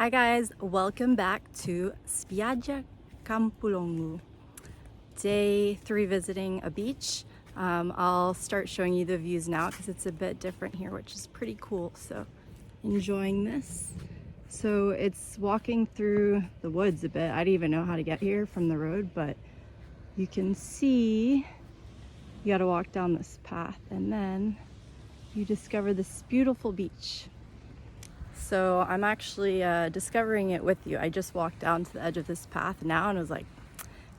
Hi guys, welcome back to Spiaggia, Campulongu. Day 3 visiting a beach. I'll start showing you the views now because it's a bit different here, which is pretty cool. So enjoying this. So it's walking through the woods a bit. I didn't even know how to get here from the road, but you can see you got to walk down this path and then you discover this beautiful beach. So I'm actually discovering it with you. I just walked down to the edge of this path now and it was like,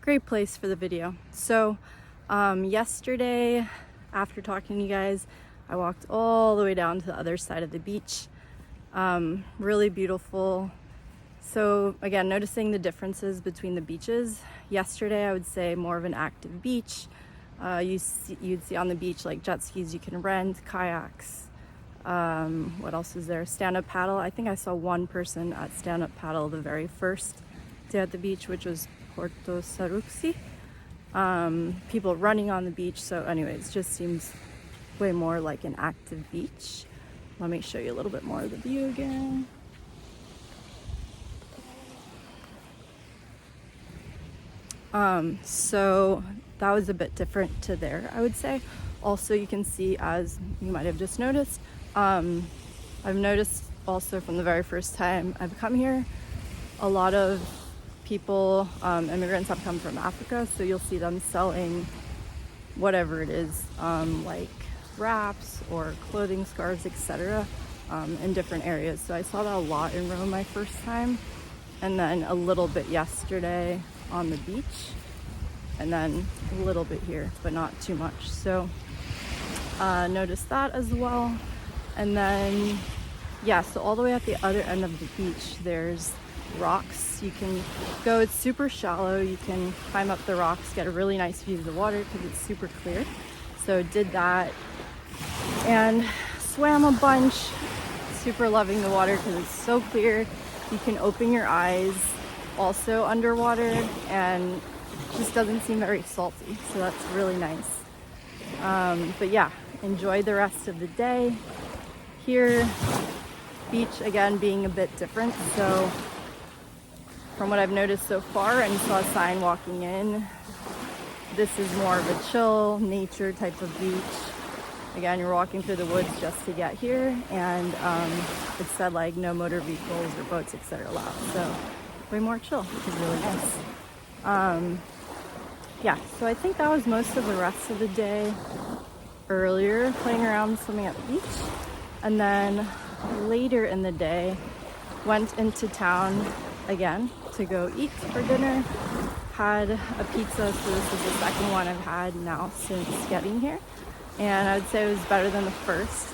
great place for the video. So yesterday, after talking to you guys, I walked all the way down to the other side of the beach. Really beautiful. So again, noticing the differences between the beaches. Yesterday, I would say more of an active beach. You'd see on the beach like jet skis you can rent, kayaks. What else is there? Stand-up paddle. I think I saw one person at stand-up paddle the very first day at the beach, which was Porto Saruxi. People running on the beach. So anyways, just seems way more like an active beach. Let me show you a little bit more of the view again. So that was a bit different to there, I would say. Also, you can see, as you might have just noticed, I've noticed also from the very first time I've come here, a lot of people, immigrants have come from Africa, so you'll see them selling whatever it is, like wraps or clothing, scarves, etc., in different areas. So I saw that a lot in Rome my first time, and then a little bit yesterday on the beach, and then a little bit here, but not too much. So noticed that as well. And then yeah, so all the way at the other end of the beach there's rocks you can go. It's super shallow. You can climb up the rocks, get a really nice view of the water because it's super clear. So did that and swam a bunch. Super loving the water because it's so clear. You can open your eyes also underwater and it just doesn't seem very salty, so that's really nice. But yeah, enjoy the rest of the day here. Beach again being a bit different, so from what I've noticed so far, and saw a sign walking in, this is more of a chill nature type of beach. Again, you're walking through the woods just to get here, and it said like no motor vehicles or boats etc. allowed, so way more chill, which is really nice. Yeah, so I think that was most of the rest of the day earlier, playing around swimming at the beach. And then later in the day, went into town again to go eat for dinner. Had a pizza, so this is the second one I've had now since getting here. And I would say it was better than the first.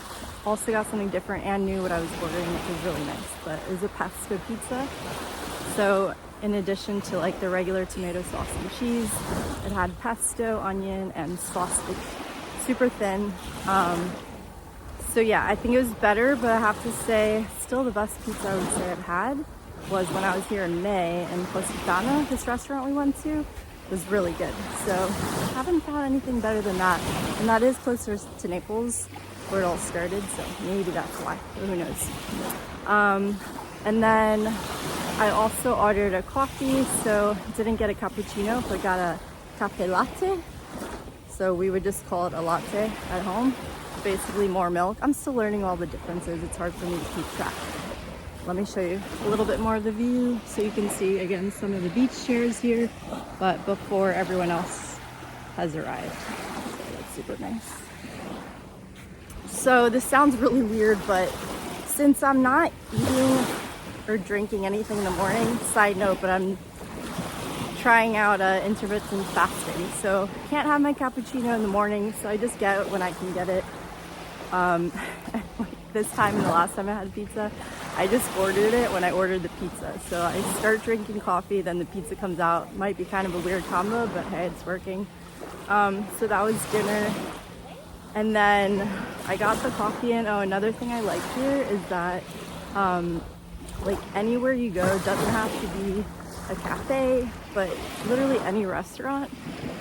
Also got something different and knew what I was ordering, which was really nice. But it was a pesto pizza. So in addition to like the regular tomato sauce and cheese, it had pesto, onion, and sausage, super thin. So yeah, I think it was better, but I have to say still the best pizza I would say I've had was when I was here in May in Positano. This restaurant we went to was really good. So I haven't found anything better than that. And that is closer to Naples where it all started, so maybe that's why, who knows. And then I also ordered a coffee, so didn't get a cappuccino, but got a cafe latte. So we would just call it a latte at home. Basically more milk. I'm still learning all the differences. It's hard for me to keep track. Let me show you a little bit more of the view so you can see again some of the beach chairs here, but before everyone else has arrived. So that's super nice. So this sounds really weird, but since I'm not eating or drinking anything in the morning, side note, but I'm trying out intermittent fasting, so can't have my cappuccino in the morning, so I just get it when I can get it. This time and the last time I had pizza, I just ordered it when I ordered the pizza. So I start drinking coffee, then the pizza comes out. Might be kind of a weird combo, but hey, it's working. So that was dinner. And then I got the coffee in. Oh, another thing I like here is that like anywhere you go, it doesn't have to be a cafe, but literally any restaurant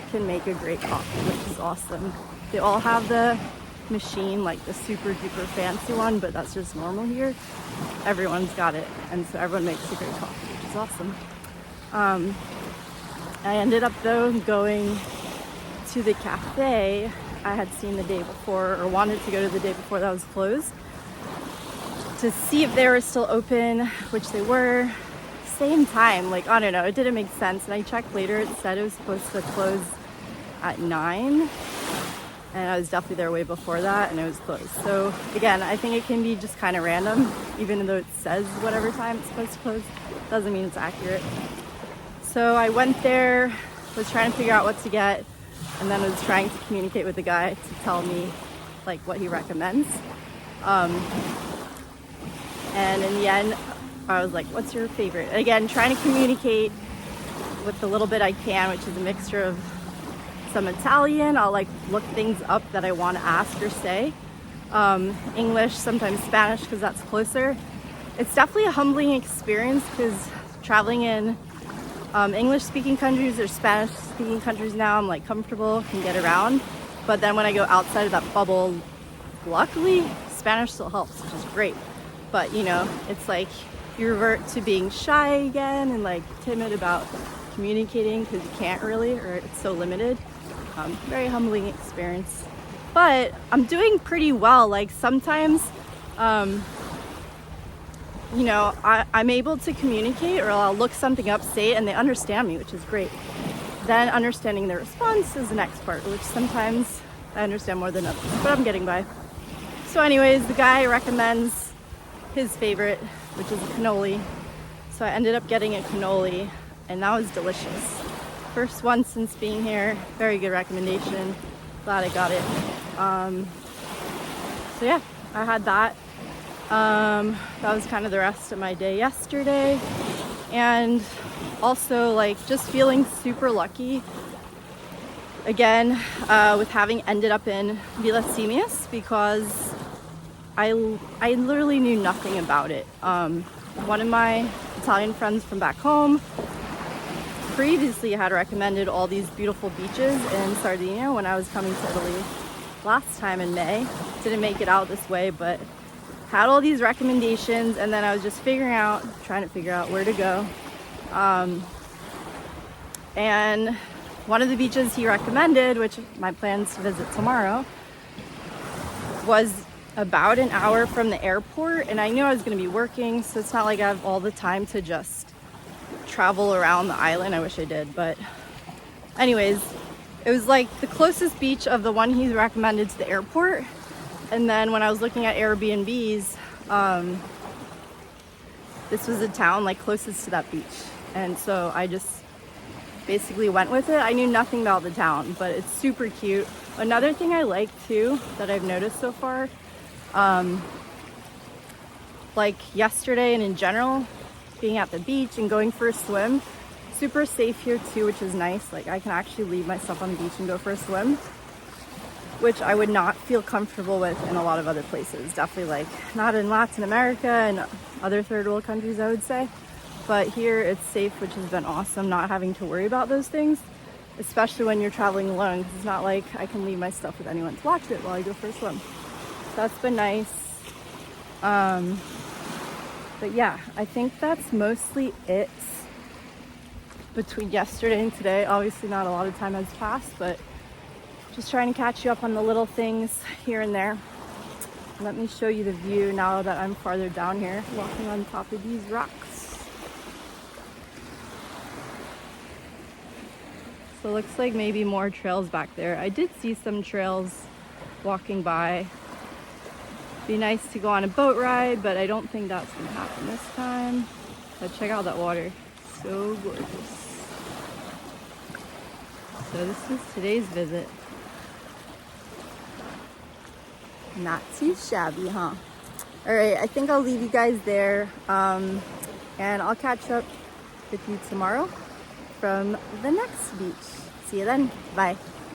can make a great coffee, which is awesome. They all have the machine, like the super duper fancy one, but that's just normal here. everyone's got it, and so everyone makes a great coffee, which is awesome. I ended up though going to the cafe I had seen the day before, or wanted to go to the day before that was closed, to see if they were still open, which they were. Same time, like, I don't know, it didn't make sense. And I checked later, it said it was supposed to close at 9, and I was definitely there way before that, and it was closed. So again, I think it can be just kind of random, even though it says whatever time it's supposed to close, doesn't mean it's accurate. So I went there, was trying to figure out what to get, and then was trying to communicate with the guy to tell me like what he recommends. And in the end, I was like, what's your favorite? Again, trying to communicate with the little bit I can, which is a mixture of some Italian. I'll like look things up that I want to ask or say. English, sometimes Spanish, because that's closer. It's definitely a humbling experience, because traveling in English-speaking countries or Spanish-speaking countries now, I'm like comfortable, can get around. But then when I go outside of that bubble, luckily, Spanish still helps, which is great. But you know, it's like you revert to being shy again and like timid about communicating, because you can't really, or it's so limited. Very humbling experience. But I'm doing pretty well. Like sometimes, you know, I'm able to communicate, or I'll look something up, say it, and they understand me, which is great. Then understanding their response is the next part, which sometimes I understand more than others, but I'm getting by. So anyways, the guy recommends his favorite, which is a cannoli. So I ended up getting a cannoli, and that was delicious. First one since being here, very good recommendation. Glad I got it. So yeah, I had that. That was kind of the rest of my day yesterday. And also like just feeling super lucky again with having ended up in Villa Simius, because I literally knew nothing about it. One of my Italian friends from back home previously had recommended all these beautiful beaches in Sardinia when I was coming to Italy last time in May. Didn't make it out this way, but had all these recommendations, and then I was just trying to figure out where to go. And one of the beaches he recommended, which my plans to visit tomorrow, was about an hour from the airport, and I knew I was going to be working, so it's not like I have all the time to just travel around the island. I wish I did, but anyways, it was like the closest beach of the one he recommended to the airport. And then when I was looking at Airbnbs, this was a town like closest to that beach, and so I just basically went with it. I knew nothing about the town, but it's super cute. Another thing I like too that I've noticed so far, like yesterday and in general, being at the beach and going for a swim, super safe here too, which is nice. Like I can actually leave my stuff on the beach and go for a swim, which I would not feel comfortable with in a lot of other places. Definitely like not in Latin America and other third world countries, I would say. But here it's safe, which has been awesome, not having to worry about those things, especially when you're traveling alone, because it's not like I can leave my stuff with anyone to watch it while I go for a swim. So that's been nice. But yeah, I think that's mostly it between yesterday and today. Obviously not a lot of time has passed, but just trying to catch you up on the little things here and there. Let me show you the view now that I'm farther down here, walking on top of these rocks. So it looks like maybe more trails back there. I did see some trails walking by. Be nice to go on a boat ride, but I don't think that's gonna happen this time. But check out that water, so gorgeous. So this is today's visit. Not too shabby, huh? All right, I think I'll leave you guys there, and I'll catch up with you tomorrow from the next beach. See you then. Bye.